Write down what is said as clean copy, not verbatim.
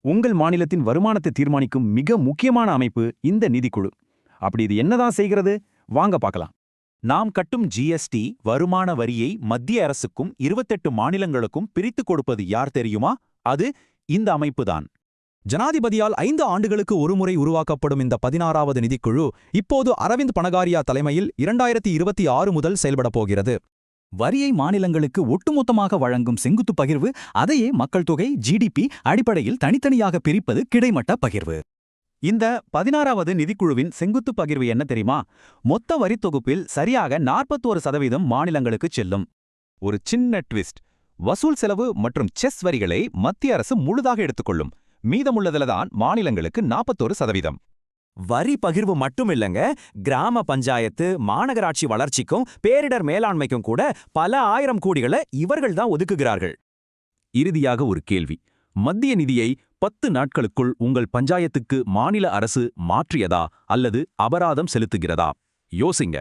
உங்கள் மாநிலத்தின் வருமானத்தை தீர்மானிக்கும் மிக முக்கியமான அமைப்பு இந்த நிதிக்குழு. அப்படி இது என்னதான் செய்கிறது? வாங்க பார்க்கலாம். நாம் கட்டும் ஜிஎஸ்டி வருமான வரியை மத்திய அரசுக்கும் 28 மாநிலங்களுக்கும் பிரித்துக் கொடுப்பது யார் தெரியுமா? அது இந்த அமைப்புதான். ஜனாதிபதியால் 5 ஆண்டுகளுக்கு ஒருமுறை உருவாக்கப்படும் இந்த 16வது நிதிக்குழு இப்போது அரவிந்த் பனகாரியா தலைமையில் 2026 முதல் செயல்படப் போகிறது. வரியை மாநிலங்களுக்கு ஒட்டுமொத்தமாக வழங்கும் செங்குத்து பகிர்வு, அதையே மக்கள் தொகை ஜிடிபி அடிப்படையில் தனித்தனியாக பிரிப்பது கிடைமட்ட பகிர்வு. இந்த 16வது நிதிக்குழுவின் செங்குத்து பகிர்வு என்ன தெரியுமா? மொத்த வரித் தொகுப்பில் சரியாக 41% மாநிலங்களுக்கு செல்லும். ஒரு சின்ன ட்விஸ்ட், வசூல் செலவு மற்றும் செஸ் வரிகளை மத்திய அரசு முழுதாக எடுத்துக்கொள்ளும். மீதமுள்ளதில்தான் மாநிலங்களுக்கு 41%. வரி பகிர்வு மட்டும் இல்லங்க, கிராம பஞ்சாயத்து, மாநகராட்சி வளர்ச்சிக்கும் பேரிடர் மேலாண்மைக்கும் கூட பல ஆயிரம் கோடிகளை இவர்கள்தான் ஒதுக்குகிறார்கள். இறுதியாக ஒரு கேள்வி. மத்திய நிதியை 10 நாட்களுக்குள் உங்கள் பஞ்சாயத்துக்கு மாநில அரசு மாற்றியதா அல்லது அபராதம் செலுத்துகிறதா? யோசிங்க.